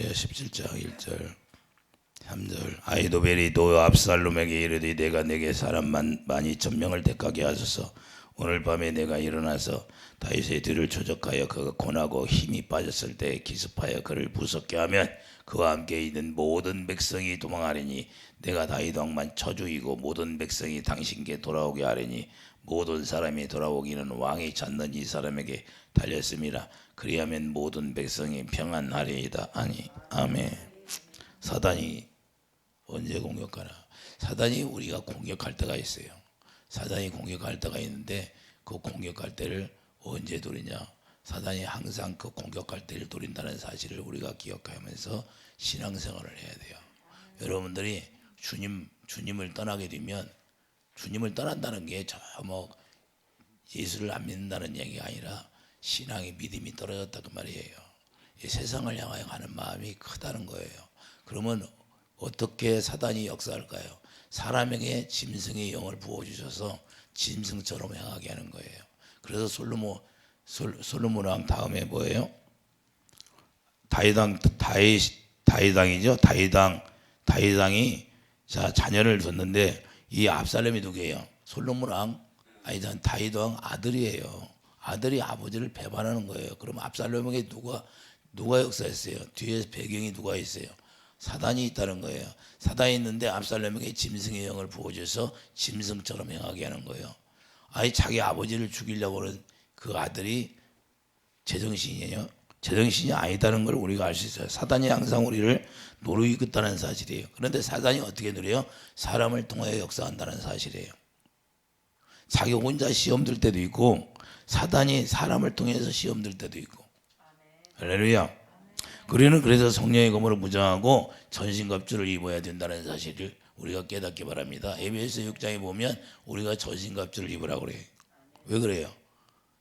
스가랴 17장 1절 3절. 아히도벨이 또 압살롬에게 이르되 내가 내게 사람 12,000명을 택하게 하소서. 오늘 밤에 내가 일어나서 다윗의 뒤를 추적하여 그가 고나고 힘이 빠졌을 때 기습하여 그를 부섭게 하면 그와 함께 있는 모든 백성이 도망하리니 내가 다윗 왕만 쳐주이고 모든 백성이 당신께 돌아오게 하리니 모든 사람이 돌아오기는 왕이 찾는 이 사람에게 달렸음이라. 그리하면 모든 백성이 평안하리이다. 아니 아멘. 사단이 언제 공격하나? 사단이 우리가 공격할 때가 있어요. 사단이 공격할 때가 있는데 그 공격할 때를 언제 노리냐? 사단이 항상 그 공격할 때를 노린다는 사실을 우리가 기억하면서 신앙생활을 해야 돼요. 여러분들이 주님을 떠나게 되면, 주님을 떠난다는 게 저 뭐 예수를 안 믿는다는 얘기가 아니라 신앙의 믿음이 떨어졌다 그 말이에요. 이 세상을 향하여 가는 마음이 크다는 거예요. 그러면 어떻게 사단이 역사할까요? 사람에게 짐승의 영을 부어주셔서 짐승처럼 행하게 하는 거예요. 그래서 솔로몬 왕 다음에 뭐예요? 다윗왕이죠. 다윗왕이 자 자녀를 뒀는데 이 압살롬이 누구예요? 솔로몬 왕 아니 다윗 왕 아들이에요. 아들이 아버지를 배반하는 거예요. 그럼 압살롬에게 누가 역사했어요? 뒤에 배경이 누가 있어요? 사단이 있다는 거예요. 사단이 있는데 압살롬에게 짐승의 영을 부어줘서 짐승처럼 행하게 하는 거예요. 아니 자기 아버지를 죽이려고 하는 그 아들이 제정신이에요? 제정신이 아니다는 걸 우리가 알 수 있어요. 사단이 항상 우리를 노리고 있다는 사실이에요. 그런데 사단이 어떻게 노려요? 사람을 통하여 역사한다는 사실이에요. 자기 혼자 시험 들 때도 있고 사단이 사람을 통해서 시험 들 때도 있고. 할렐루야. 우리는 그래서 성령의 검으로 무장하고 전신갑주를 입어야 된다는 사실을 우리가 깨닫기 바랍니다. 에베소 6장에 보면 우리가 전신갑주를 입으라고 그래요. 왜 그래요?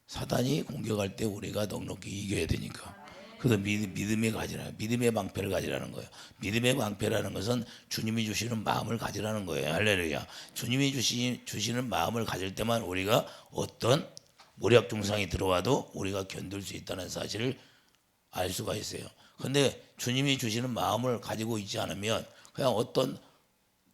사단이 공격할 때 우리가 넉넉히 이겨야 되니까. 그래서 믿음의 가지라, 믿음의 방패를 가지라는 거예요. 믿음의 방패라는 것은 주님이 주시는 마음을 가지라는 거예요. 할렐루야. 주님이 주시는 마음을 가질 때만 우리가 어떤 모략 중상이 들어와도 우리가 견딜 수 있다는 사실을 알 수가 있어요. 그런데 주님이 주시는 마음을 가지고 있지 않으면 그냥 어떤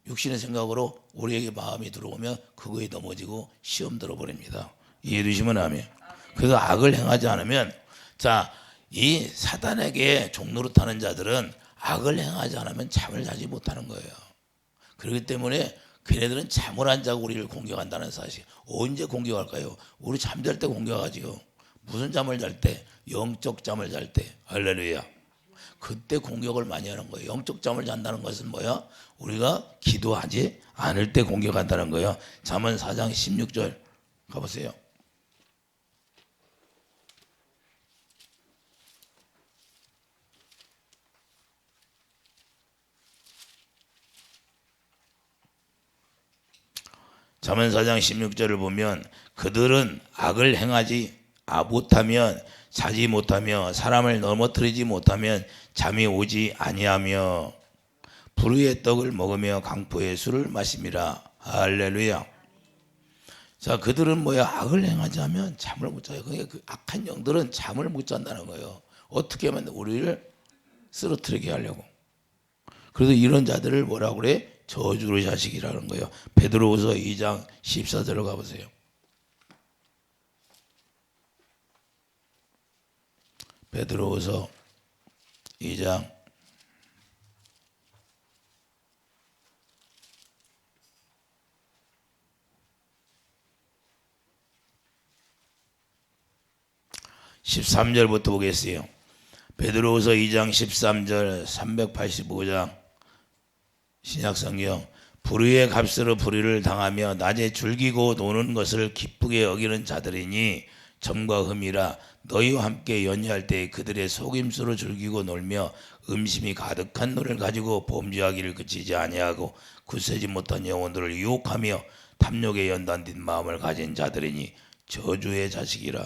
육신의 생각으로 우리에게 마음이 들어오면 그거에 넘어지고 시험 들어버립니다. 이해되시면 아멘. 그래서 악을 행하지 않으면, 자, 이 사단에게 종로로 타는 자들은 악을 행하지 않으면 잠을 자지 못하는 거예요. 그렇기 때문에 걔네들은 잠을 안 자고 우리를 공격한다는 사실. 언제 공격할까요? 우리 잠잘 때 공격하지요. 무슨 잠을 잘 때? 영적 잠을 잘 때. 할렐루야. 그때 공격을 많이 하는 거예요. 영적 잠을 잔다는 것은 뭐야? 우리가 기도하지 않을 때 공격한다는 거예요. 잠언 4장 16절 가보세요. 잠언 4장 16절을 보면 그들은 악을 행하지 못하면, 자지 못하며 사람을 넘어뜨리지 못하면 잠이 오지 아니하며 불의의 떡을 먹으며 강포의 술을 마심이라. 할렐루야. 자, 그들은 뭐야? 악을 행하지 않으면 잠을 못 자요. 그러니까 그 악한 영들은 잠을 못 잔다는 거예요. 어떻게 하면 우리를 쓰러뜨리게 하려고. 그래서 이런 자들을 뭐라고 그래? 저주의 자식이라는 거예요. 베드로후서 2장 14절로 가보세요. 베드로후서 2장 13절부터 보겠어요. 베드로후서 2장 13절 385장 신약성경. 불의의 값으로 불의를 당하며 낮에 즐기고 노는 것을 기쁘게 여기는 자들이니 점과 흠이라. 너희와 함께 연회할 때 그들의 속임수로 즐기고 놀며 음심이 가득한 눈을 가지고 범죄하기를 그치지 아니하고 굳세지 못한 영혼들을 유혹하며 탐욕에 연단된 마음을 가진 자들이니 저주의 자식이라.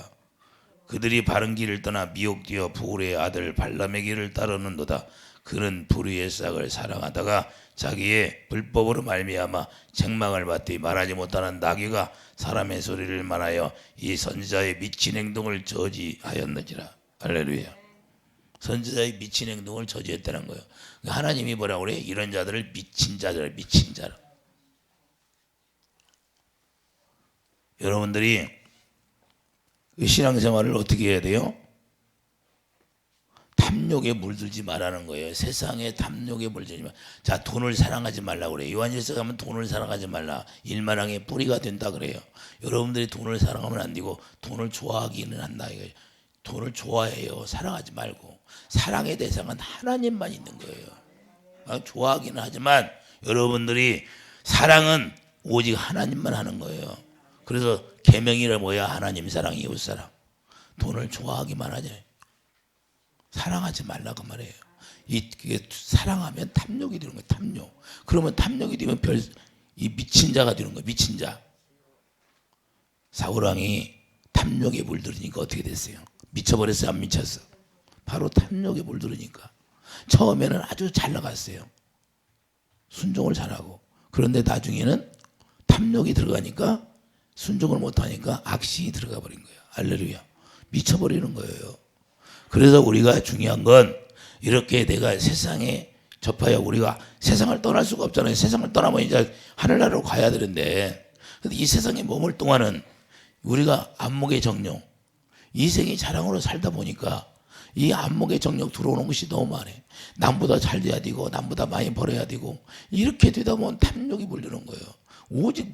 그들이 바른 길을 떠나 미혹되어 부울의 아들 발람의 길을 따르는도다. 그는 불의의 싹을 사랑하다가 자기의 불법으로 말미암아 책망을 받되 말하지 못하는 나귀가 사람의 소리를 말하여 이 선지자의 미친 행동을 저지하였느니라. 할렐루야. 선지자의 미친 행동을 저지했다는 거예요. 하나님이 뭐라고 그래요? 이런 자들을 미친 자들, 미친 자라. 여러분들이 신앙생활을 어떻게 해야 돼요? 탐욕에 물들지 말라는 거예요. 세상에 탐욕에 물들지 마. 자, 돈을 사랑하지 말라고 그래요. 요한일서 가면 돈을 사랑하지 말라. 일만왕의 뿌리가 된다 그래요. 여러분들이 돈을 사랑하면 안 되고 돈을 좋아하기는 한다 이거예요. 돈을 좋아해요. 사랑하지 말고. 사랑의 대상은 하나님만 있는 거예요. 좋아하기는 하지만 여러분들이 사랑은 오직 하나님만 하는 거예요. 그래서 계명이라 뭐야? 하나님 사랑, 이웃 사랑. 돈을 좋아하기만 하지 사랑하지 말라고 말해요. 이게 사랑하면 탐욕이 되는 거예요. 탐욕. 그러면 탐욕이 되면 이 미친 자가 되는 거예요. 미친 자. 사울왕이 탐욕에 물들으니까 어떻게 됐어요? 미쳐버렸어요? 안 미쳤어? 바로 탐욕에 물들으니까 처음에는 아주 잘 나갔어요. 순종을 잘하고. 그런데 나중에는 탐욕이 들어가니까 순종을 못하니까 악신이 들어가 버린 거예요. 할렐루야. 미쳐버리는 거예요. 그래서 우리가 중요한 건 이렇게 내가 세상에 접하여 우리가 세상을 떠날 수가 없잖아요. 세상을 떠나면 이제 하늘나라로 가야 되는데 근데 이 세상에 머물 동안은 우리가 안목의 정욕, 이생의 자랑으로 살다 보니까 이 안목의 정욕 들어오는 것이 너무 많아요. 남보다 잘 돼야 되고 남보다 많이 벌어야 되고 이렇게 되다 보면 탐욕이 물리는 거예요. 오직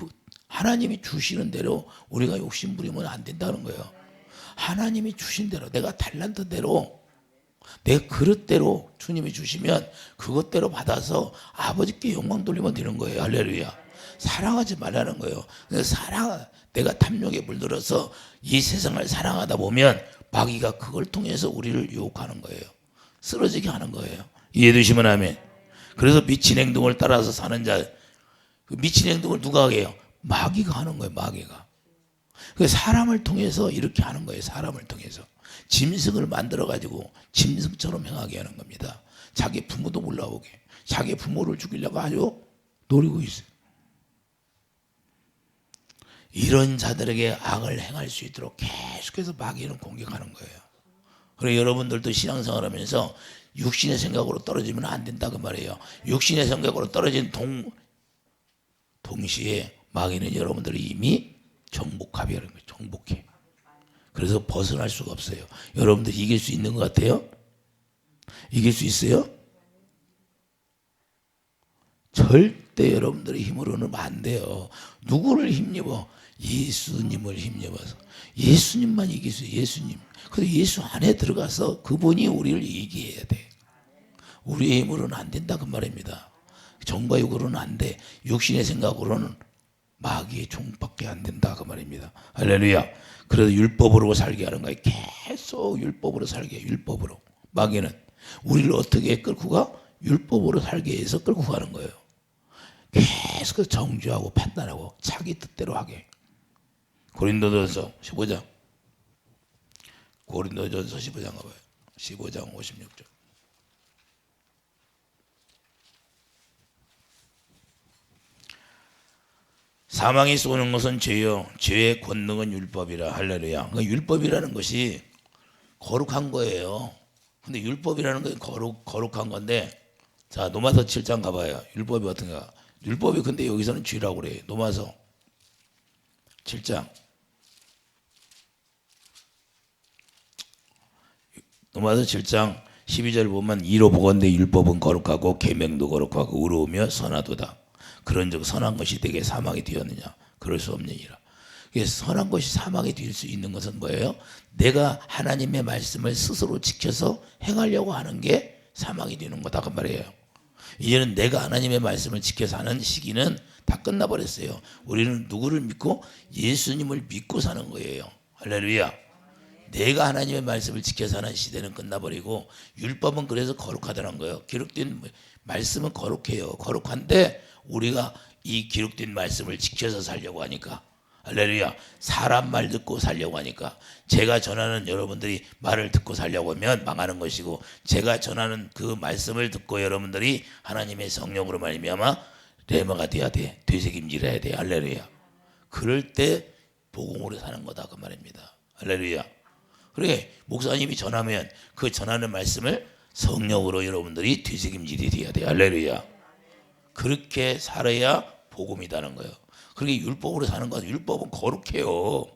하나님이 주시는 대로 우리가 욕심 부리면 안 된다는 거예요. 하나님이 주신 대로 내가 달란트대로 내 그릇대로 주님이 주시면 그것대로 받아서 아버지께 영광 돌리면 되는 거예요. 할렐루야. 사랑하지 말라는 거예요. 내가 탐욕에 물들어서 이 세상을 사랑하다 보면 마귀가 그걸 통해서 우리를 유혹하는 거예요. 쓰러지게 하는 거예요. 이해되시면 아멘. 그래서 미친 행동을 따라서 사는 자, 그 미친 행동을 누가 하게 해요? 마귀가 하는 거예요. 마귀가. 사람을 통해서 이렇게 하는 거예요. 사람을 통해서 짐승을 만들어 가지고 짐승처럼 행하게 하는 겁니다. 자기 부모도 몰라보게, 자기 부모를 죽이려고 아주 노리고 있어요. 이런 자들에게 악을 행할 수 있도록 계속해서 마귀는 공격하는 거예요. 그래서 여러분들도 신앙생활하면서 육신의 생각으로 떨어지면 안 된다 그 말이에요. 육신의 생각으로 떨어진 동시에 마귀는 여러분들이 이미 정복합이라는 거예요. 정복해. 그래서 벗어날 수가 없어요. 여러분들 이길 수 있는 것 같아요? 이길 수 있어요? 절대 여러분들의 힘으로는 안 돼요. 누구를 힘입어? 예수님을 힘입어서. 예수님만 이길 수 있어요. 예수님. 그래서 예수 안에 들어가서 그분이 우리를 이기게 해야 돼. 우리의 힘으로는 안 된다 그 말입니다. 정과 육으로는 안 돼. 육신의 생각으로는 마귀의 종밖에 안 된다 그 말입니다. 할렐루야. 그래서 율법으로 살게 하는 거예요. 계속 율법으로 살게 해요. 율법으로. 마귀는 우리를 어떻게 끌고 가? 율법으로 살게 해서 끌고 가는 거예요. 계속 정죄하고 판단하고 자기 뜻대로 하게. 고린도전서 15장. 고린도전서 15장 가봐요. 15장 56절. 사망이 쏘는 것은 죄요, 죄의 권능은 율법이라. 할렐루야. 그러니까 율법이라는 것이 거룩한 거예요. 근데 율법이라는 건 거룩한 건데, 자 노마서 7장 가봐요. 율법이 어떤가? 율법이 근데 여기서는 죄라고 그래요. 노마서 7장. 노마서 7장 12절 보면 이로 보건대 율법은 거룩하고 계명도 거룩하고 의로우며 선하도다. 그런즉 선한 것이 되게 사망이 되었느냐? 그럴 수 없느니라. 선한 것이 사망이 될 수 있는 것은 뭐예요? 내가 하나님의 말씀을 스스로 지켜서 행하려고 하는 게 사망이 되는 거다 그 말이에요. 이제는 내가 하나님의 말씀을 지켜서 하는 시기는 다 끝나버렸어요. 우리는 누구를 믿고? 예수님을 믿고 사는 거예요. 할렐루야. 내가 하나님의 말씀을 지켜서 하는 시대는 끝나버리고 율법은 그래서 거룩하다는 거예요. 기록된 말씀은 거룩해요. 거룩한데 우리가 이 기록된 말씀을 지켜서 살려고 하니까, 할렐루야, 사람 말 듣고 살려고 하니까, 제가 전하는 여러분들이 말을 듣고 살려고 하면 망하는 것이고, 제가 전하는 그 말씀을 듣고 여러분들이 하나님의 성령으로 말미암아 레마가 돼야 돼. 되새김질해야 돼. 할렐루야. 그럴 때 복음으로 사는 거다 그 말입니다. 할렐루야. 그래 목사님이 전하면 그 전하는 말씀을 성령으로 여러분들이 되새김질이 돼야 돼. 할렐루야. 그렇게 살아야 복음이라는 거예요. 그렇게 율법으로 사는 거 율법은 거룩해요.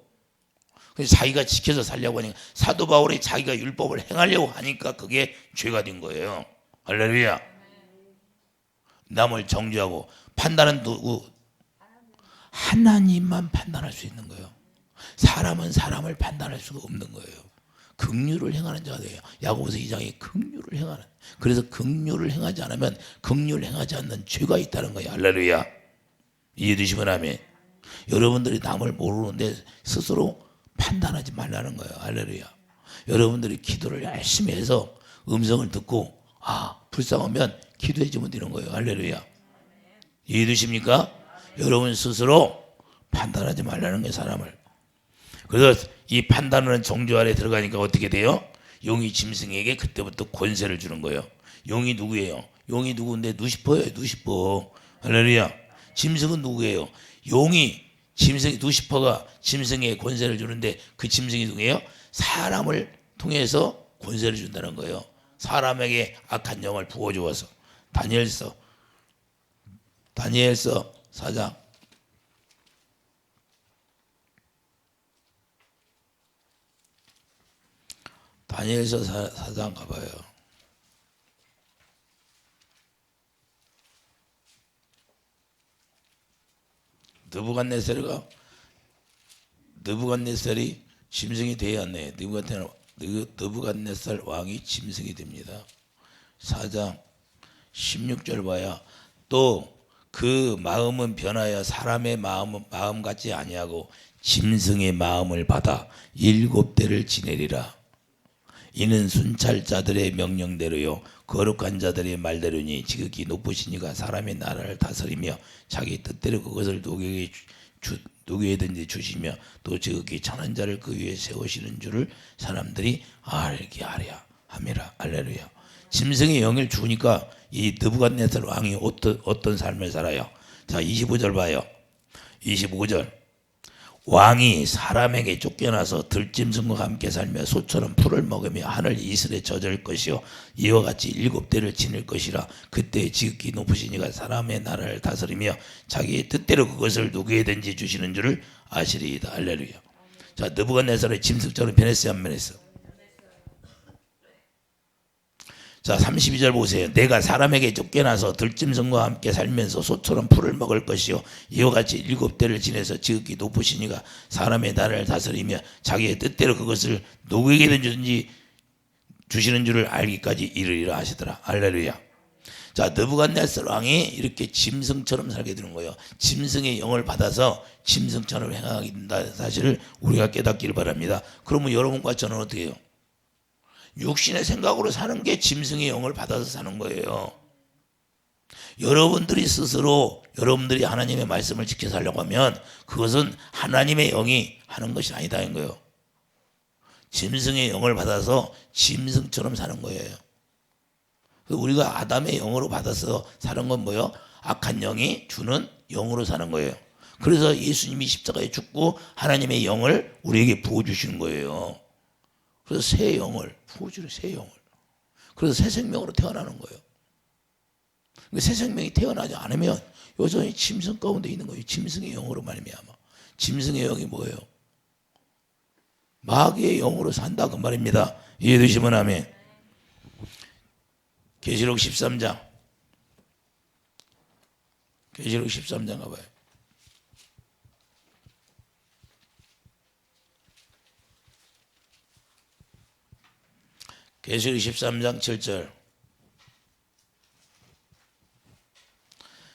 그래서 자기가 지켜서 살려고 하니까 사도 바울이 자기가 율법을 행하려고 하니까 그게 죄가 된 거예요. 할렐루야. 남을 정죄하고 판단은 누구? 하나님만 판단할 수 있는 거예요. 사람은 사람을 판단할 수가 없는 거예요. 긍휼을 행하는 자가 돼요. 야고보서 2장에 긍휼을 행하는. 그래서 긍휼을 행하지 않으면 긍휼 행하지 않는 죄가 있다는 거예요. 할렐루야. 이해되시면 아멘. 여러분들이 남을 모르는데 스스로 판단하지 말라는 거예요. 할렐루야. 여러분들이 기도를 열심히 해서 음성을 듣고 불쌍하면 기도해 주면 되는 거예요. 할렐루야. 이해되십니까? 여러분 스스로 판단하지 말라는 거예요. 사람을. 그래서 이 판단하는 정죄 아래 들어가니까 어떻게 돼요? 용이 짐승에게 그때부터 권세를 주는 거예요. 용이 누구예요? 용이 누구인데? 누시퍼예요. 누시퍼. 할렐루야. 짐승은 누구예요? 용이 짐승, 누시퍼가 짐승에게 권세를 주는데 그 짐승이 누구예요? 사람을 통해서 권세를 준다는 거예요. 사람에게 악한 영을 부어주어서. 다니엘서 4장. 다니엘서 4장 가봐요. 느부갓네살이 짐승이 되었네. 느부갓네살 왕이 짐승이 됩니다. 4장 16절 봐야 또 그 마음은 변하여 사람의 마음 같지 아니하고 짐승의 마음을 받아 7대를 지내리라. 이는 순찰자들의 명령대로요 거룩한 자들의 말대로니 지극히 높으신 이가 사람의 나라를 다스리며 자기 뜻대로 그것을 누구에든지 주시며 또 지극히 천한 자를 그 위에 세우시는 줄을 사람들이 알게 하랴 함이라. 할렐루야. 짐승의 영을 주니까 이 느부갓네살 왕이 어떤 삶을 살아요? 자, 25절 봐요. 25절. 왕이 사람에게 쫓겨나서 들짐승과 함께 살며 소처럼 풀을 먹으며 하늘 이슬에 젖을 것이요 이와 같이 7대를 지낼 것이라. 그때 지극히 높으신 이가 사람의 나라를 다스리며 자기의 뜻대로 그것을 누구에든지 주시는 줄을 아시리이다. 할렐루야. 자, 느부갓네살의 짐승처럼 변했어요, 안 변했어? 자, 32절 보세요. 내가 사람에게 쫓겨나서 들짐승과 함께 살면서 소처럼 풀을 먹을 것이요 이와 같이 7대를 지내서 지극히 높으신 이가 사람의 나라를 다스리며 자기의 뜻대로 그것을 누구에게든지 주시는 줄을 알기까지 이르리라 하시더라. 할렐루야. 자, 느부갓네살 왕이 이렇게 짐승처럼 살게 되는 거예요. 짐승의 영을 받아서 짐승처럼 행하게 된다는 사실을 우리가 깨닫기를 바랍니다. 그러면 여러분과 저는 어떻게 해요? 육신의 생각으로 사는 게 짐승의 영을 받아서 사는 거예요. 여러분들이 스스로 여러분들이 하나님의 말씀을 지켜 살려고 하면 그것은 하나님의 영이 하는 것이 아니다는 거예요. 짐승의 영을 받아서 짐승처럼 사는 거예요. 우리가 아담의 영으로 받아서 사는 건 뭐예요? 악한 영이 주는 영으로 사는 거예요. 그래서 예수님이 십자가에 죽고 하나님의 영을 우리에게 부어주시는 거예요. 그래서 새 영을 부어주는 새 영을. 그래서 새 생명으로 태어나는 거예요. 새 생명이 태어나지 않으면 여전히 짐승 가운데 있는 거예요. 짐승의 영으로 말미암아. 짐승의 영이 뭐예요? 마귀의 영으로 산다 그 말입니다. 이해되시면 아멘. 계시록 13장. 계시록 13장 가봐요. 계시록 13장 7절.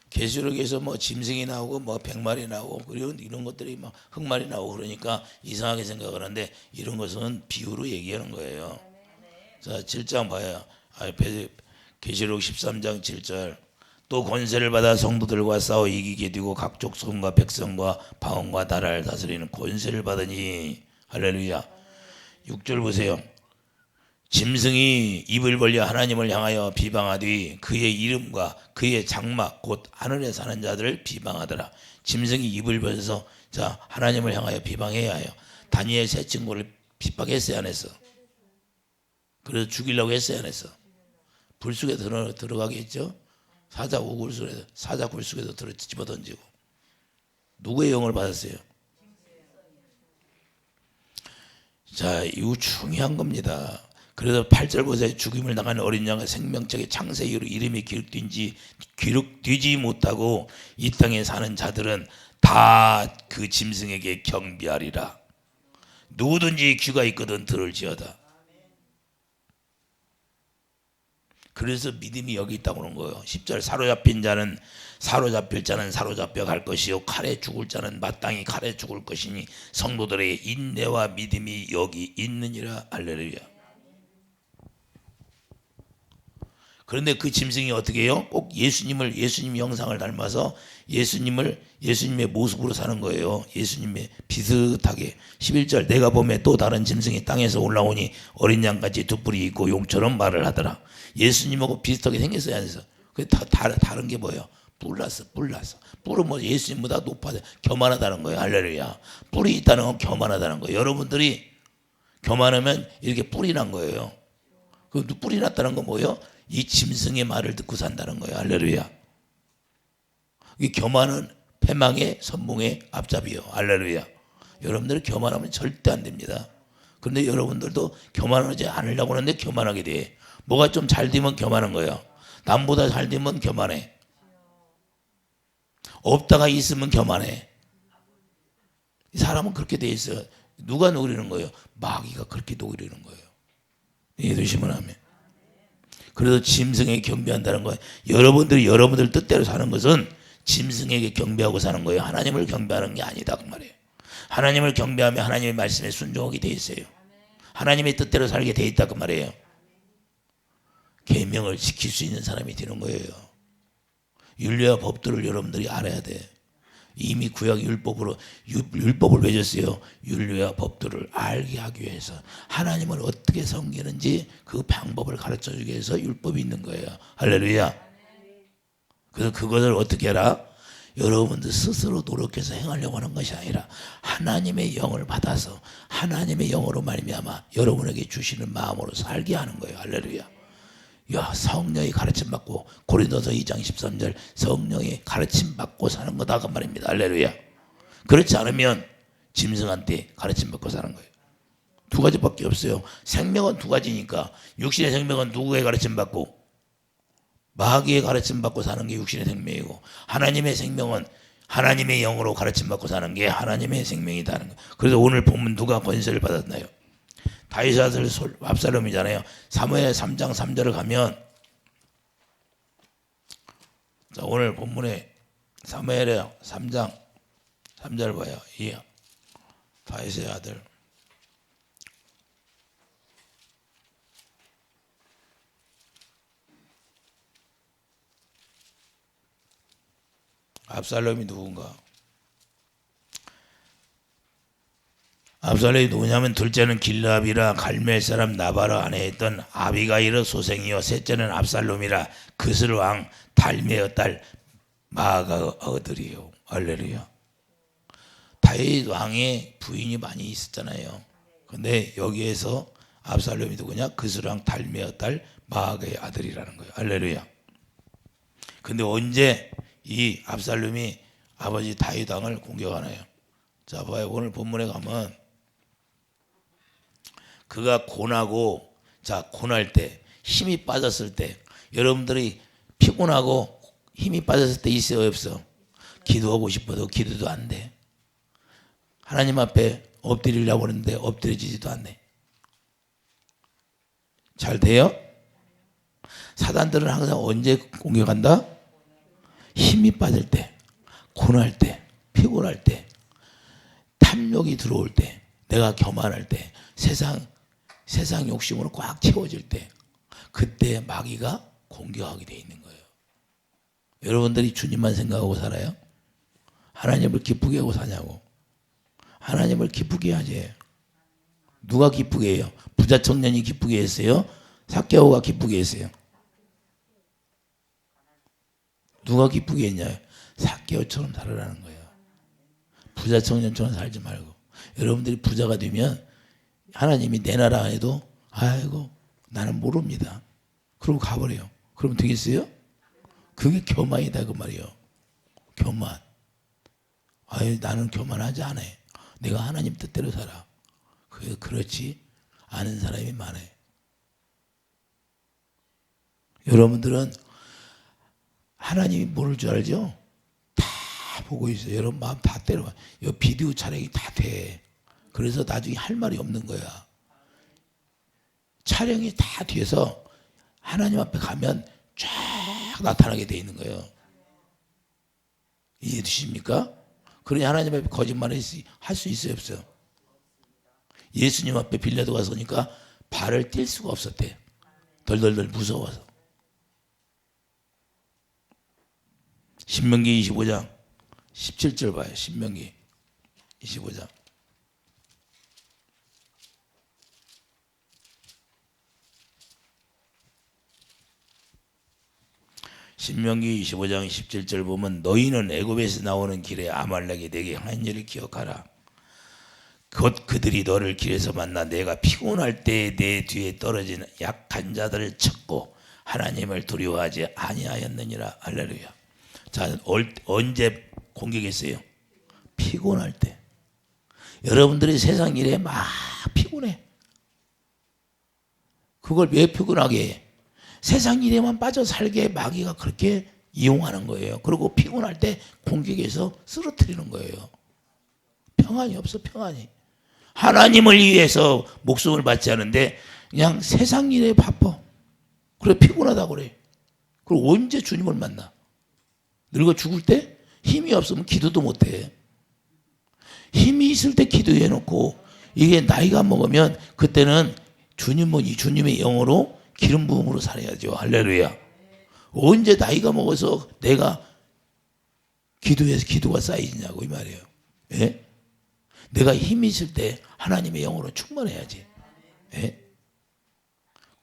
계시록에서 뭐 짐승이 나오고 뭐 백마리 나오고 그리고 이런 것들이 막 흑마리 나오고 그러니까 이상하게 생각하는데 이런 것은 비유로 얘기하는 거예요. 자, 7장 봐요. 계시록 13장 7절. 또 권세를 받아 성도들과 싸워 이기게 되고 각 족속과 백성과 방언과 나라를 다스리는 권세를 받으니. 할렐루야. 6절 보세요. 짐승이 입을 벌려 하나님을 향하여 비방하되 그의 이름과 그의 장막 곧 하늘에 사는 자들을 비방하더라. 짐승이 입을 벌려서 자 하나님을 향하여 비방해야 해요. 다니엘 세 친구를 핍박했어요, 안 했어? 그래서 죽이려고 했어요, 안 했어? 불 속에 들어가게 했죠. 사자 굴 속에도 집어던지고. 누구의 영을 받았어요? 자, 이거 중요한 겁니다. 그래서 8절 보세요. 죽임을 당한 어린 양의 생명책의 창세 이후로 이름이 기록되지 못하고 이 땅에 사는 자들은 다 그 짐승에게 경배하리라. 누구든지 귀가 있거든 들을지어다. 그래서 믿음이 여기 있다고 그런 거예요. 10절 사로잡힐 자는 사로잡혀 갈 것이요 칼에 죽을 자는 마땅히 칼에 죽을 것이니 성도들의 인내와 믿음이 여기 있느니라. 할렐루야. 그런데 그 짐승이 어떻게 해요? 꼭 예수님 형상을 닮아서 예수님의 모습으로 사는 거예요. 예수님의 비슷하게. 11절 내가 보매 또 다른 짐승이 땅에서 올라오니 어린 양같이 두 뿔이 있고 용처럼 말을 하더라. 예수님하고 비슷하게 생겼어요, 안 해서? 다른 게 뭐예요? 뿔났어. 뿔은 뭐 예수님보다 높아져 교만하다는 거예요. 할렐루야. 뿔이 있다는 건 교만하다는 거예요. 여러분들이 교만하면 이렇게 뿔이 난 거예요. 그 뿔이 났다는 건 뭐예요? 이 짐승의 말을 듣고 산다는 거예요. 할렐루야. 이 교만은 패망의 선봉의 앞잡이요. 할렐루야. 여러분들이 교만하면 절대 안 됩니다. 그런데 여러분들도 교만하지 않으려고 하는데 교만하게 돼. 뭐가 좀 잘 되면 교만한 거예요. 남보다 잘 되면 교만해. 없다가 있으면 교만해. 이 사람은 그렇게 돼 있어요. 누가 노리는 거예요? 마귀가 그렇게 노리는 거예요. 이해되시면 하면. 그래서 짐승에게 경배한다는 거예요. 여러분들 뜻대로 사는 것은 짐승에게 경배하고 사는 거예요. 하나님을 경배하는 게 아니다 그 말이에요. 하나님을 경배하면 하나님의 말씀에 순종하게 돼 있어요. 하나님의 뜻대로 살게 돼 있다 그 말이에요. 계명을 지킬 수 있는 사람이 되는 거예요. 율례와 법들을 여러분들이 알아야 돼. 이미 구약 율법을 왜 줬어요? 율례와 법들을 알게 하기 위해서, 하나님을 어떻게 섬기는지 그 방법을 가르쳐 주기 위해서 율법이 있는 거예요. 할렐루야. 그래서 그것을 어떻게 해라? 여러분들 스스로 노력해서 행하려고 하는 것이 아니라 하나님의 영을 받아서 하나님의 영으로 말미암아 여러분에게 주시는 마음으로 살게 하는 거예요. 할렐루야. 야, 성령이 가르침 받고, 고린도서 2장 13절 성령이 가르침 받고 사는 거다 그 말입니다. 할렐루야. 그렇지 않으면 짐승한테 가르침 받고 사는 거예요. 두 가지밖에 없어요. 생명은 두 가지니까 육신의 생명은 누구의 가르침 받고 마귀의 가르침 받고 사는 게 육신의 생명이고, 하나님의 생명은 하나님의 영으로 가르침 받고 사는 게 하나님의 생명이다는 거예요. 그래서 오늘 본문 누가 권세를 받았나요? 다윗의 아들 압살롬이잖아요. 사무엘 3장 3절을 가면, 자, 오늘 본문에 사무엘의 3장 3절 봐요. 이 다윗의 아들 압살롬이 누군가? 압살롬이 누구냐면, 둘째는 길라압이라 갈멜 사람 나바라 아내에 있던 아비가일의 소생이요, 셋째는 압살롬이라 그슬 왕 달메의 딸 마아가 아들이요. 할렐루야. 다윗 왕의 부인이 많이 있었잖아요. 근데 여기에서 압살롬이 누구냐? 그슬 왕 달메의 딸 마아가의 아들이라는 거예요. 할렐루야. 근데 언제 이 압살롬이 아버지 다윗 왕을 공격하나요? 자, 봐요. 오늘 본문에 가면 그가 고나고, 자, 고날 때, 힘이 빠졌을 때, 여러분들이 피곤하고 힘이 빠졌을 때 있어요, 없어? 기도하고 싶어도 기도도 안 돼. 하나님 앞에 엎드리려고 하는데 엎드려지지도 않네. 잘 돼요? 사단들은 항상 언제 공격한다? 힘이 빠질 때, 고날 때, 피곤할 때, 탐욕이 들어올 때, 내가 교만할 때, 세상 욕심으로 꽉 채워질 때, 그때 마귀가 공격하게 돼 있는 거예요. 여러분들이 주님만 생각하고 살아요? 하나님을 기쁘게 하고 사냐고. 하나님을 기쁘게 해야지. 누가 기쁘게 해요? 부자 청년이 기쁘게 했어요? 삭개오가 기쁘게 했어요? 누가 기쁘게 했냐? 삭개오처럼 살아라는 거예요. 부자 청년처럼 살지 말고. 여러분들이 부자가 되면 하나님이 내 나라 해도 아이고 나는 모릅니다. 그러고 가버려요. 그러면 되겠어요? 그게 교만이다 그 말이에요. 교만. 아유 나는 교만하지 않아. 내가 하나님 뜻대로 살아. 그렇지 않은 사람이 많아요. 여러분들은 하나님이 모를 줄 알죠? 다 보고 있어요. 여러분 마음 다 때려봐. 이 비디오 촬영이 다 돼. 그래서 나중에 할 말이 없는 거야. 촬영이 다 돼서 하나님 앞에 가면 쫙 나타나게 돼 있는 거예요. 이해 되십니까? 그러니 하나님 앞에 거짓말을 할 수 있어요, 없어요? 예수님 앞에 빌라도가 서니까 발을 뗄 수가 없었대. 덜덜덜 무서워서. 신명기 25장 17절 봐요. 신명기 25장. 신명기 25장 17절 보면 너희는 애굽에서 나오는 길에 아말렉이 내게 한 일을 기억하라. 곧 그들이 너를 길에서 만나 내가 피곤할 때 내 뒤에 떨어진 약한 자들을 쳤고 하나님을 두려워하지 아니하였느니라. 할렐루야. 자, 언제 공격했어요? 피곤할 때. 여러분들이 세상 일에 막 피곤해. 그걸 왜 피곤하게 해? 세상 일에만 빠져 살게 마귀가 그렇게 이용하는 거예요. 그리고 피곤할 때 공격해서 쓰러뜨리는 거예요. 평안이 없어, 평안이. 하나님을 위해서 목숨을 받지 않은데 그냥 세상 일에 바빠. 그래 피곤하다고 그래. 그리고 언제 주님을 만나? 늙어 죽을 때 힘이 없으면 기도도 못해. 힘이 있을 때 기도해 놓고 이게 나이가 먹으면 그때는 주님의 영으로 기름 부음으로 살아야죠. 할렐루야. 언제 나이가 먹어서 내가 기도해서 기도가 쌓이냐고 이 말이에요. 예? 내가 힘이 있을 때 하나님의 영으로 충만해야지. 예?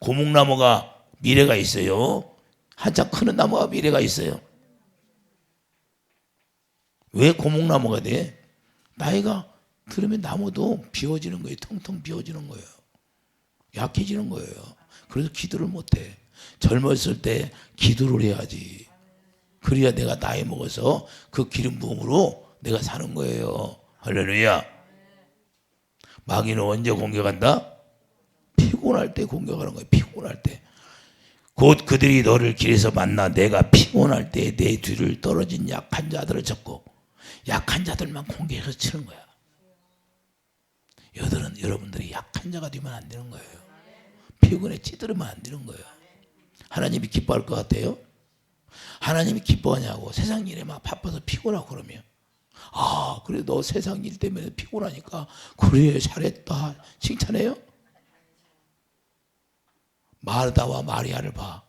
고목나무가 미래가 있어요. 한참 크는 나무가 미래가 있어요. 왜 고목나무가 돼? 나이가 들으면 나무도 비워지는 거예요. 텅텅 비워지는 거예요. 약해지는 거예요. 그래서 기도를 못해. 젊었을 때 기도를 해야지. 그래야 내가 나이 먹어서 그 기름 부음으로 내가 사는 거예요. 할렐루야. 마귀는 언제 공격한다? 피곤할 때 공격하는 거예요. 피곤할 때. 곧 그들이 너를 길에서 만나 내가 피곤할 때 내 뒤를 떨어진 약한 자들을 잡고 약한 자들만 공격해서 치는 거야. 여러분들이 약한 자가 되면 안 되는 거예요. 피곤에 찌들으면 안 되는 거예요. 하나님이 기뻐할 것 같아요? 하나님이 기뻐하냐고. 세상 일에 막 바빠서 피곤하고 그러면 아 그래 너 세상 일 때문에 피곤하니까 그래 잘했다 칭찬해요? 마르다와 마리아를 봐.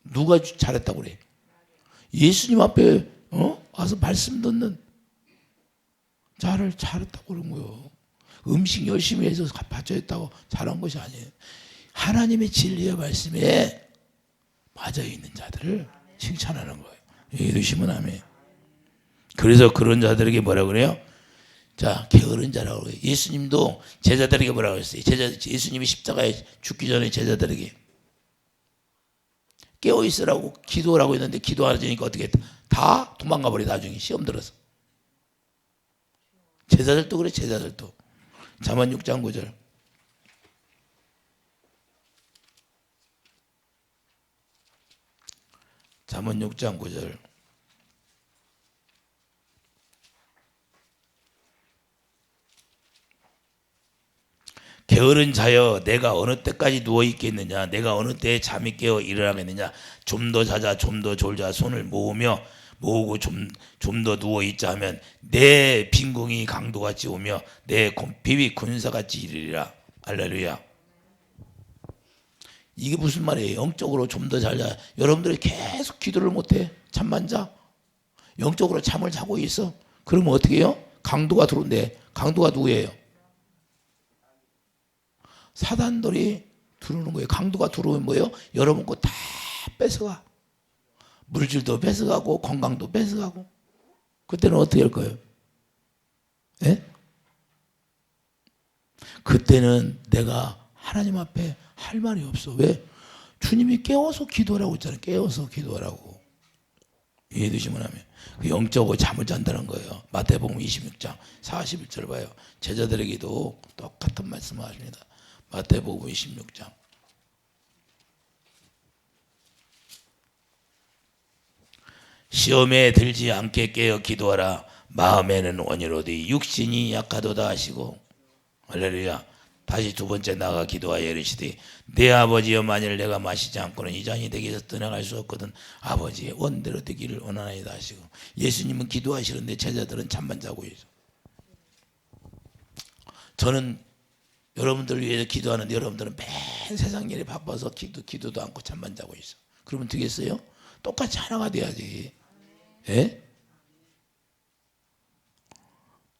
누가 잘했다고 그래? 예수님 앞에 와서 말씀 듣는 자를 잘했다고 그런 거예요. 음식 열심히 해서 받쳐했다고 잘한 것이 아니에요. 하나님의 진리의 말씀에 맞아 있는 자들을 칭찬하는 거예요. 이러시면 아멘. 그래서 그런 자들에게 뭐라고 그래요? 자, 게으른 자라고 그래요. 예수님도 제자들에게 뭐라고 했어요? 예수님이 십자가에 죽기 전에 제자들에게 깨어있으라고 기도하라고 했는데 기도 안 하니까 어떻게 했다? 다 도망가 버려. 나중에 시험 들어서. 제자들도 그래. 제자들도. 잠언 6장 9절. 잠언 6장 9절. 게으른 자여 내가 어느 때까지 누워있겠느냐. 내가 어느 때에 잠이 깨어 일어나겠느냐. 좀 더 자자 좀 더 졸자 손을 모으고 좀 더 누워있자 하면 내 빈궁이 강도같이 오며 내 비위 군사같이 이르리라. 할렐루야. 이게 무슨 말이에요? 영적으로 좀 더 자자. 여러분들이 계속 기도를 못해. 잠만 자. 영적으로 잠을 자고 있어. 그러면 어떻게 해요? 강도가 들어온대. 강도가 누구예요? 사단들이 들어오는 거예요. 강도가 들어오면 뭐예요? 여러분 거 다 뺏어가. 물질도 뺏어가고 건강도 뺏어가고. 그때는 어떻게 할 거예요? 예? 그때는 내가 하나님 앞에 할 말이 없어. 왜? 주님이 깨워서 기도하라고 했잖아요. 깨워서 기도하라고. 이해되시면 하면 영적으로 잠을 잔다는 거예요. 마태복음 26장 41절 봐요. 제자들에게도 똑같은 말씀을 하십니다. 마태복음 26장 시험에 들지 않게 깨어 기도하라. 마음에는 원이로되 육신이 약하도다 하시고. 할렐루야. 다시 두 번째 나가 기도하여 이르시되 내 아버지여 만일 내가 마시지 않고는 이 잔이 내게서 떠나갈 수 없거든 아버지의 원대로 되기를 원하나이다 하시고. 예수님은 기도하시는데 제자들은 잠만 자고 있어. 저는 여러분들을 위해서 기도하는데 여러분들은 맨 세상 일에 바빠서 기도도 않고 잠만 자고 있어. 그러면 되겠어요? 똑같이 하나가 돼야지. 예?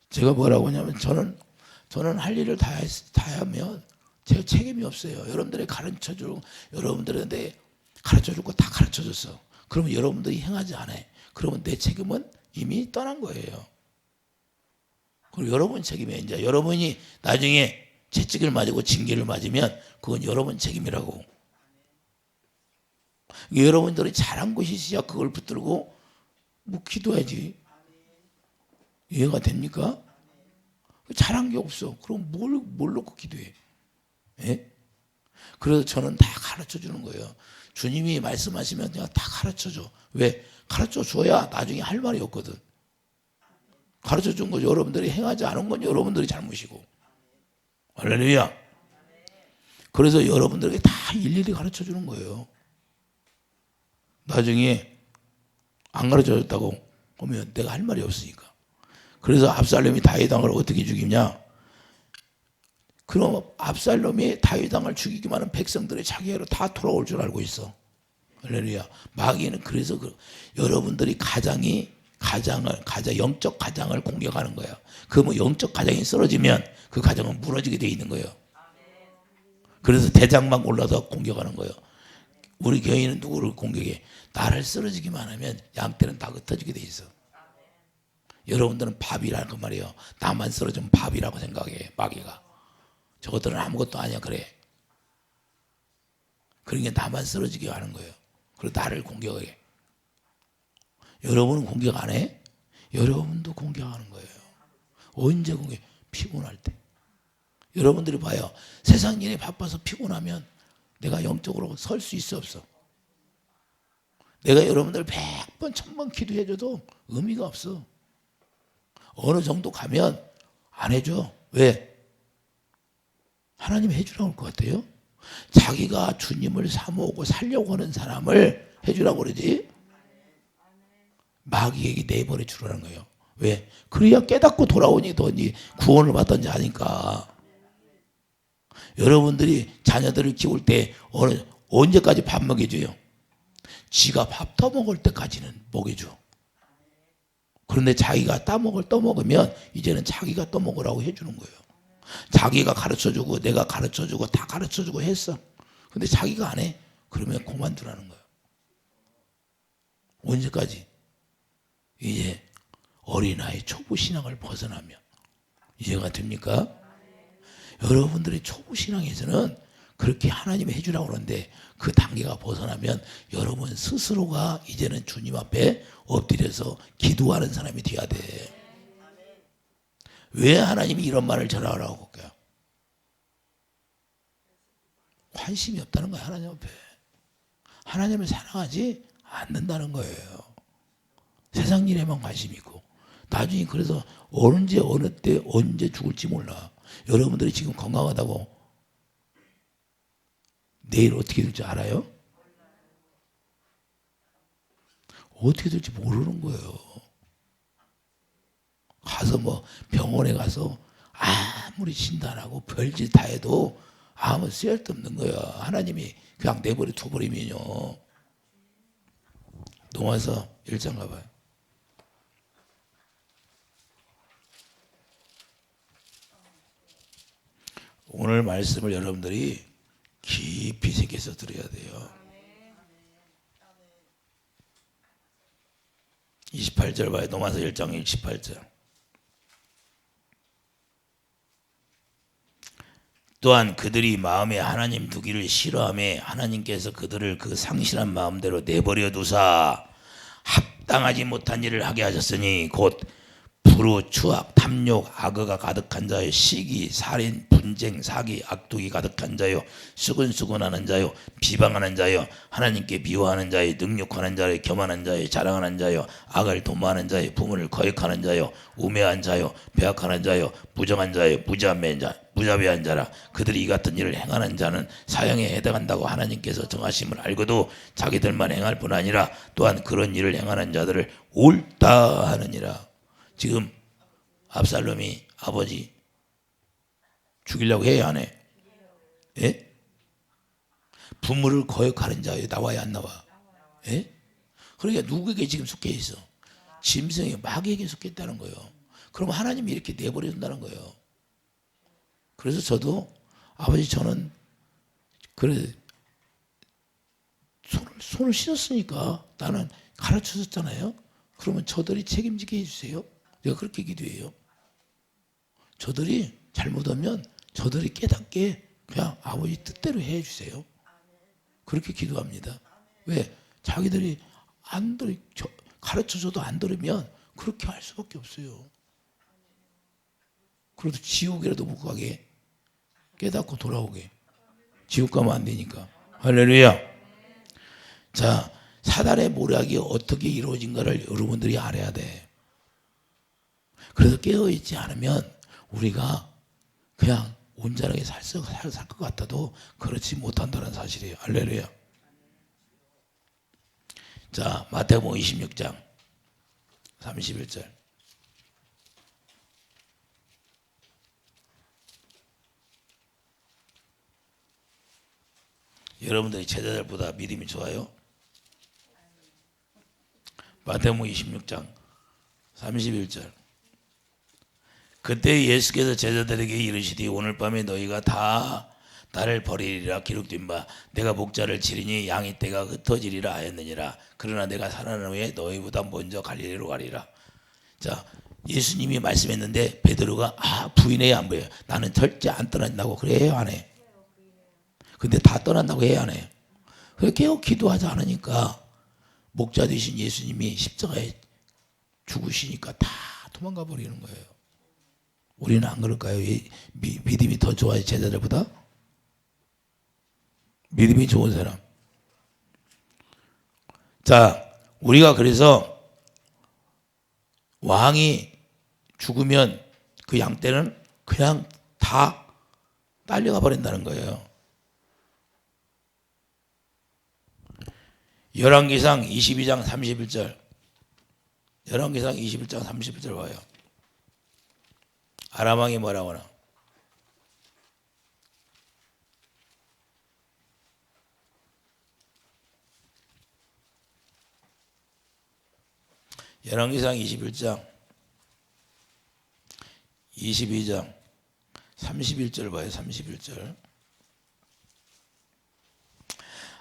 제가 뭐라고 하냐면 저는 할 일을 다 하면 제 책임이 없어요. 여러분들이 가르쳐주고 여러분들한테 가르쳐줄 거 다 가르쳐줬어. 그러면 여러분들이 행하지 않아. 그러면 내 책임은 이미 떠난 거예요. 그리고 여러분 책임이에요. 이제 여러분이 나중에 채찍을 맞고 징계를 맞으면 그건 여러분 책임이라고. 여러분들이 잘한 것이 있어야 그걸 붙들고 뭐 기도해야지. 이해가 됩니까? 잘한 게 없어. 그럼 뭘 놓고 기도해? 예? 그래서 저는 다 가르쳐 주는 거예요. 주님이 말씀하시면 그냥 다 가르쳐 줘. 왜? 가르쳐 줘야 나중에 할 말이 없거든. 가르쳐 준 거 여러분들이 행하지 않은 건 여러분들이 잘못이고. 할렐루야. 그래서 여러분들에게 다 일일이 가르쳐 주는 거예요. 나중에 안 가르쳐 줬다고 하면 내가 할 말이 없으니까. 그래서 압살롬이 다윗 왕을 어떻게 죽이냐? 그럼 압살롬이 다윗 왕을 죽이기만 하면 백성들이 자기로 다 돌아올 줄 알고 있어. 할렐루야. 마귀는 그래서 여러분들이 영적 가장을 공격하는 거야. 그 뭐 영적 가장이 쓰러지면 그 가정은 무너지게 돼 있는 거예요. 그래서 대장만 올라서 공격하는 거예요. 우리 교인은 누구를 공격해? 나를 쓰러지기만 하면 양떼는 다 흩어지게 돼 있어. 여러분들은 밥이라는 그 말이에요. 나만 쓰러지면 밥이라고 생각해. 마귀가. 저것들은 아무것도 아니야 그래. 그러니까 나만 쓰러지게 하는 거예요. 그리고 나를 공격해. 여러분은 공격 안 해? 여러분도 공격하는 거예요. 언제 공격? 피곤할 때. 여러분들이 봐요. 세상 일에 바빠서 피곤하면 내가 영적으로 설 수 있어 없어? 내가 여러분들 100번 1000번 기도해줘도 의미가 없어. 어느 정도 가면 안 해줘. 왜? 하나님이 해주라고 할 것 같아요. 자기가 주님을 사모으고 살려고 하는 사람을 해주라고 그러지. 마귀에게 내버려 주라는 거예요. 왜? 그래야 깨닫고 돌아오니 더 구원을 받던지 하니까. 여러분들이 자녀들을 키울 때 언제까지 밥 먹여줘요? 지가 밥 떠먹을 때까지는 먹여줘. 그런데 자기가 떠먹으면 이제는 자기가 떠먹으라고 해주는 거예요. 자기가 가르쳐주고 내가 가르쳐주고 다 가르쳐주고 했어. 근데 자기가 안 해. 그러면 그만두라는 거예요. 언제까지? 이제 어린아이 초보신앙을 벗어나면. 이해가 됩니까? 여러분들의 초보신앙에서는 그렇게 하나님이 해주라고 그러는데 그 단계가 벗어나면 여러분 스스로가 이제는 주님 앞에 엎드려서 기도하는 사람이 돼야 돼. 왜 하나님이 이런 말을 전하라고 할까요? 관심이 없다는 거예요. 하나님 앞에. 하나님을 사랑하지 않는다는 거예요. 세상 일에만 관심이 있고. 나중에 그래서 언제 어느 때 언제 죽을지 몰라. 여러분들이 지금 건강하다고 내일 어떻게 될지 알아요? 어떻게 될지 모르는 거예요. 가서 뭐 병원에 가서 아무리 진단하고 별짓 다 해도 아무 쓸데없는 거예요. 하나님이 그냥 내버려 둬버리면요. 노아서 1장 가봐요. 오늘 말씀을 여러분들이 깊이 새겨서 들어야 돼요. 28절 봐요. 노마서 1장 28절. 또한 그들이 마음에 하나님 두기를 싫어하며 하나님께서 그들을 그 상실한 마음대로 내버려 두사 합당하지 못한 일을 하게 하셨으니 곧 불우, 추악, 탐욕, 악어가 가득한 자요, 시기, 살인, 분쟁, 사기, 악독이 가득한 자요, 수근수근하는 자요, 비방하는 자요, 하나님께 미워하는 자요, 능욕하는 자요, 교만한 자요, 자랑하는 자요, 악을 도모하는 자요, 부모를 거역하는 자요, 우매한 자요, 배악하는 자요, 부정한 자요, 무자비한 자라. 그들이 이 같은 일을 행하는 자는 사형에 해당한다고 하나님께서 정하심을 알고도 자기들만 행할 뿐 아니라 또한 그런 일을 행하는 자들을 옳다 하느니라. 지금 압살롬이 아버지 죽이려고 해야 안 해? 예? 부모를 거역하는 자에 나와야 안 나와? 예? 그러니까 누구에게 지금 속해 있어? 짐승의 마귀에게 속해 있다는 거예요. 그럼 하나님이 이렇게 내버려 둔다는 거예요. 그래서 저도 아버지 저는 그래 손을 씻었으니까 나는 가르쳐줬잖아요. 그러면 저들이 책임지게 해주세요. 내가 그렇게 기도해요. 저들이 잘못하면 저들이 깨닫게 그냥 아버지 뜻대로 해주세요. 그렇게 기도합니다. 왜? 자기들이 안 들으, 가르쳐줘도 안 들으면 그렇게 할 수밖에 없어요. 그래도 지옥이라도 못 가게 깨닫고 돌아오게. 지옥 가면 안 되니까. 할렐루야. 자, 사단의 모략이 어떻게 이루어진가를 여러분들이 알아야 돼. 그래서 깨어있지 않으면 우리가 그냥 온전하게 살 것 같아도 그렇지 못한다는 사실이에요. 할렐루야. 자, 마태복음 26장 31절. 여러분들이 제자들보다 믿음이 좋아요? 마태복음 26장 31절. 그때 예수께서 제자들에게 이르시되 오늘 밤에 너희가 다 나를 버리리라 기록된 바 내가 목자를 치리니 양의 떼가 흩어지리라 하였느니라. 그러나 내가 살아난 후에 너희보다 먼저 갈릴리로 가리라. 자, 예수님이 말씀했는데 베드로가 부인해야 안 보여요. 나는 절대 안 떠난다고. 그래 해요 안 해? 근데 다 떠난다고 해야 안 해요? 그렇게 기도하지 않으니까 목자 되신 예수님이 십자가에 죽으시니까 다 도망가 버리는 거예요. 우리는 안 그럴까요? 믿음이 더 좋아요 제자들보다? 믿음이 좋은 사람. 자, 우리가 그래서 왕이 죽으면 그 양떼는 그냥 다 딸려가 버린다는 거예요. 열왕기상 22장 31절. 열왕기상 21장 31절 봐요. 아람 왕이 뭐라고 하나? 열왕기상 21장 22장 31절 봐요. 31절.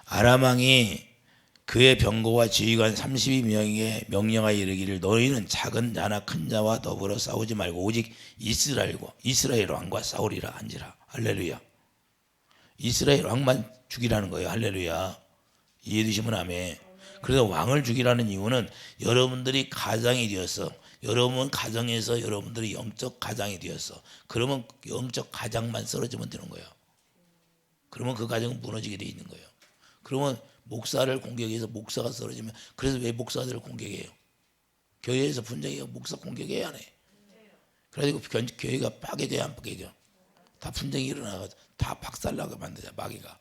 아람 왕이 그의 병거와 지휘관 32명에게 명령하여 이르기를 너희는 작은 자나 큰 자와 더불어 싸우지 말고 오직 이스라엘 왕과 싸우리라 한지라. 할렐루야. 이스라엘 왕만 죽이라는 거예요. 할렐루야. 이해되시면 아멘. 그래서 왕을 죽이라는 이유는 여러분들이 가장이 되었어. 여러분 가정에서 여러분들이 영적 가장이 되었어. 그러면 영적 가장만 쓰러지면 되는 거예요. 그러면 그 가정은 무너지게 돼 있는 거예요. 그러면 목사를 공격해서 목사가 쓰러지면, 그래서 왜 목사들을 공격해요? 교회에서 분쟁해요. 목사 공격해야 안 해. 그래가지고 교회가 파괴돼야 안 파괴돼요? 다 분쟁이 일어나가지고 다 박살나게 만들자 마귀가.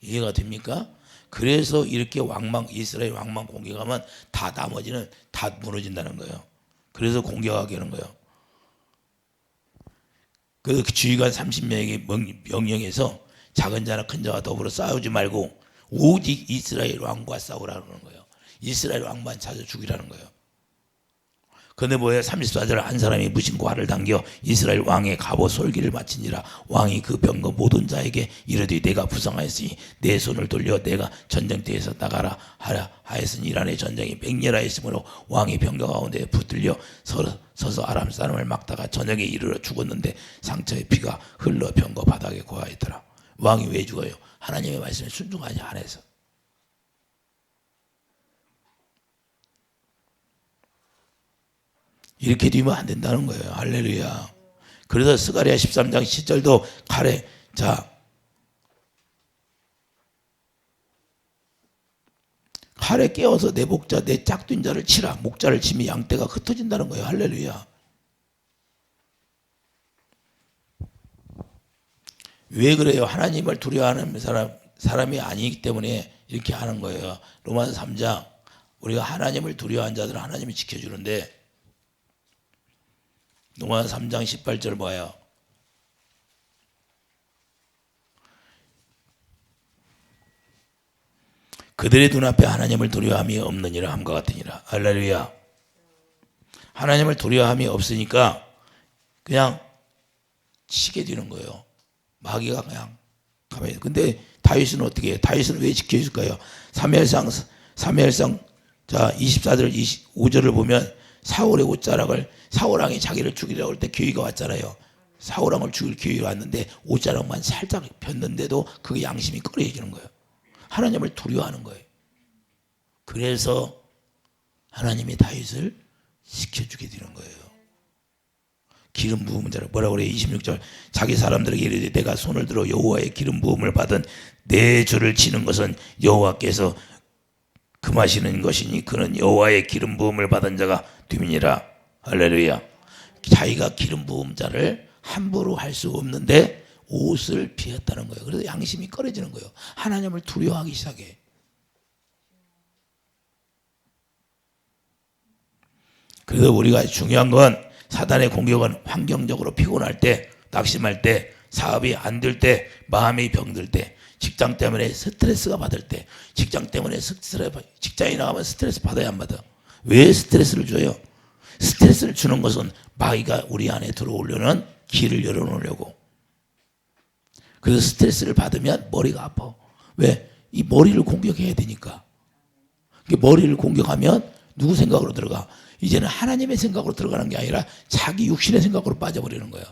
이해가 됩니까? 그래서 이렇게 이스라엘 왕만 공격하면 다 나머지는 다 무너진다는 거예요. 그래서 공격하게 하는 거예요. 그 주의관 30명에게 명령해서 작은 자나 큰 자와 더불어 싸우지 말고 오직 이스라엘 왕과 싸우라는 거예요. 이스라엘 왕만 찾아 죽이라는 거예요. 근데 뭐예요? 34절 한 사람이 무신과 활을 당겨 이스라엘 왕의 갑옷 솔기를 마치니라. 왕이 그 병거 모든 자에게 이르되 내가 부상하였으니 내 손을 돌려 내가 전쟁터에서 나가라 하라 하였으니 이란의 전쟁이 맹렬하였으므로 왕이 병거 가운데 붙들려 서서 아람 사람을 막다가 저녁에 이르러 죽었는데 상처의 피가 흘러 병거 바닥에 고하였더라. 왕이 왜 죽어요? 하나님의 말씀에 순종하지 않아서. 이렇게 되면 안 된다는 거예요. 할렐루야. 그래서 스가랴 13장 10절도 칼에 칼에 깨어서 내 목자 내 짝둔 자를 치라. 목자를 치면 양떼가 흩어진다는 거예요. 할렐루야. 왜 그래요? 하나님을 두려워하는 사람이 아니기 때문에 이렇게 하는 거예요. 로마서 3장 우리가 하나님을 두려워하는 자들은 하나님이 지켜주는데 로마서 3장 18절 뭐예요? 그들의 눈앞에 하나님을 두려워함이 없느니라 함과 같으니라. 할렐루야. 하나님을 두려워함이 없으니까 그냥 치게 되는 거예요. 마귀가 그냥 가만히. 근데 다윗은 어떻게 해요? 다윗은 왜 지켜줄까요? 사무엘상 24절 25절을 보면 사울의 옷자락을 사울왕이 자기를 죽이려고 할 때 기회가 왔잖아요. 사울왕을 죽일 기회가 왔는데 옷자락만 살짝 폈는데도 그게 양심이 꺼려지는 거예요. 하나님을 두려워하는 거예요. 그래서 하나님이 다윗을 지켜주게 되는 거예요. 기름 부음은 자를 뭐라고 그래요? 26절 자기 사람들에게 이르되 내가 손을 들어 여호와의 기름 부음을 받은 내 주를 치는 것은 여호와께서 금하시는 것이니 그는 여호와의 기름 부음을 받은 자가 됨이니라. 할렐루야. 자기가 기름 부음 자를 함부로 할 수 없는데 옷을 피했다는 거예요. 그래서 양심이 꺼려지는 거예요. 하나님을 두려워하기 시작해. 그래서 우리가 중요한 건 사단의 공격은 환경적으로 피곤할 때, 낙심할 때, 사업이 안 될 때, 마음이 병들 때, 직장 때문에 스트레스가 받을 때, 직장 때문에 직장에 나가면 스트레스 받아야 안 받아. 왜 스트레스를 줘요? 스트레스를 주는 것은 마귀가 우리 안에 들어오려는 길을 열어놓으려고. 그래서 스트레스를 받으면 머리가 아파. 왜? 이 머리를 공격해야 되니까. 머리를 공격하면 누구 생각으로 들어가? 이제는 하나님의 생각으로 들어가는 게 아니라 자기 육신의 생각으로 빠져버리는 거야.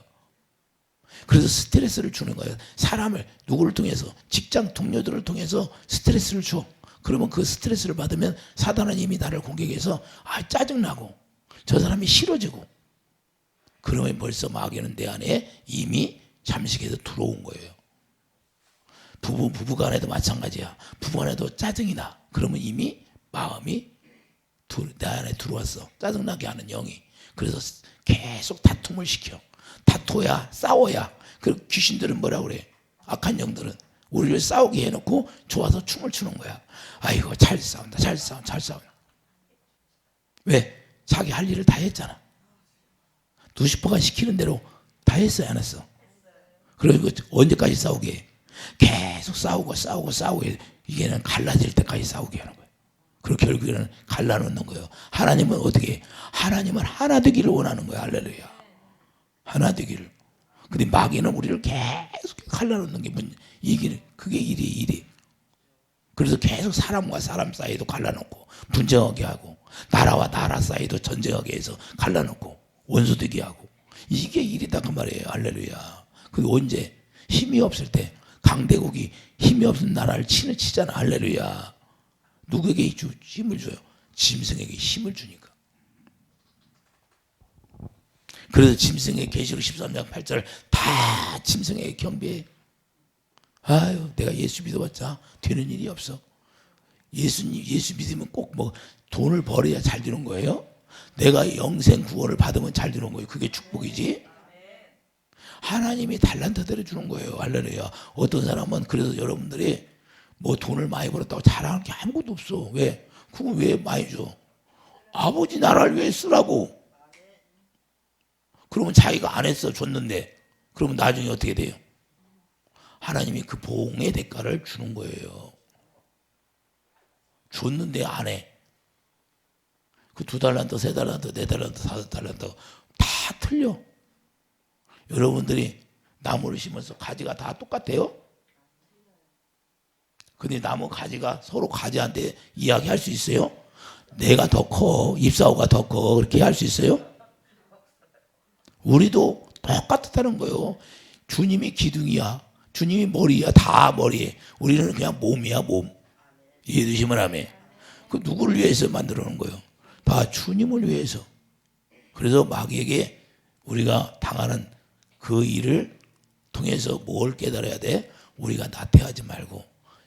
그래서 스트레스를 주는 거예요. 사람을 누구를 통해서 직장 동료들을 통해서 스트레스를 줘. 그러면 그 스트레스를 받으면 사단은 이미 나를 공격해서 짜증나고 저 사람이 싫어지고 그러면 벌써 마귀는 내 안에 이미 잠식해서 들어온 거예요. 부부간에도 마찬가지야. 부부간에도 짜증이 나. 그러면 이미 마음이 내 안에 들어왔어. 짜증나게 하는 영이. 그래서 계속 다툼을 시켜. 다퉈야 싸워야. 그 귀신들은 뭐라 그래? 악한 영들은 우리를 싸우게 해놓고 좋아서 춤을 추는 거야. 아이고 잘 싸운다 잘 싸운다. 왜? 자기 할 일을 다 했잖아. 루시퍼가 시키는 대로 다 했어요 안 했어? 그리고 언제까지 싸우게 해? 계속 싸우고 이게는 갈라질 때까지 싸우게 하는 거예요. 그리고 결국에는 갈라놓는 거예요. 하나님은 어떻게 해? 하나님은 하나 되기를 원하는 거예요. 할렐루야. 하나 되기를. 근데 마귀는 우리를 계속 갈라놓는 게 그게 일이. 그래서 계속 사람과 사람 사이도 갈라놓고 분쟁하게 하고 나라와 나라 사이도 전쟁하게 해서 갈라놓고 원수되게 하고 이게 일이다 그 말이에요. 할렐루야. 그게 언제? 힘이 없을 때 강대국이 힘이 없는 나라를 치잖아. 할렐루야. 누구에게 힘을 줘요? 짐승에게 힘을 주니까. 그래서 짐승의 계시록 13장 8절 다 짐승에게 경배해. 아유 내가 예수 믿어봤자 되는 일이 없어. 예수 믿으면 꼭 돈을 벌어야 잘 되는 거예요? 내가 영생 구원을 받으면 잘 되는 거예요. 그게 축복이지. 하나님이 달란트대로 주는 거예요. 할렐루야. 어떤 사람은 그래서 여러분들이 돈을 많이 벌었다고 자랑할 게 아무것도 없어. 왜? 그거 왜 많이 줘? 아버지 나라를 위해 쓰라고. 그러면 자기가 안 했어 줬는데 그러면 나중에 어떻게 돼요? 하나님이 그 보응의 대가를 주는 거예요. 줬는데 안 해. 그 2달란트, 3달란트, 4달란트, 5달란트 다 틀려. 여러분들이 나무를 심어서 가지가 다 똑같아요? 근데 나무 가지가 서로 가지한테 이야기할 수 있어요? 내가 더 커, 잎사구가 더 커, 그렇게 할 수 있어요? 우리도 똑같다는 거예요. 주님이 기둥이야, 주님이 머리야, 다 머리에. 우리는 그냥 몸이야, 몸. 이해되시면 하면. 그 누구를 위해서 만들어 놓은 거예요? 다 주님을 위해서. 그래서 마귀에게 우리가 당하는 그 일을 통해서 뭘 깨달아야 돼? 우리가 나태하지 말고,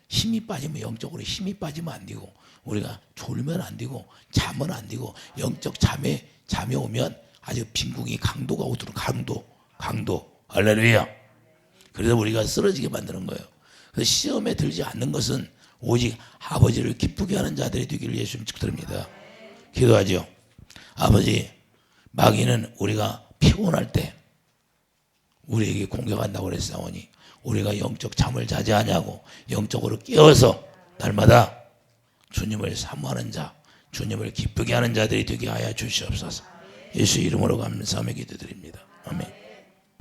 힘이 빠지면, 영적으로 힘이 빠지면 안 되고, 우리가 졸면 안 되고, 잠은 안 되고, 영적 잠에 오면 아주 빈궁이 강도가 오도록, 강도. 할렐루야. 그래서 우리가 쓰러지게 만드는 거예요. 그래서 시험에 들지 않는 것은 오직 아버지를 기쁘게 하는 자들이 되기를 예수님 축드립니다. 기도하죠. 아버지, 마귀는 우리가 피곤할 때 우리에게 공격한다고 그랬사오니 우리가 영적 잠을 자지 않냐고 영적으로 깨어서 날마다 주님을 사모하는 자, 주님을 기쁘게 하는 자들이 되게 하여 주시옵소서. 예수 이름으로 감사하며 기도드립니다. 아멘.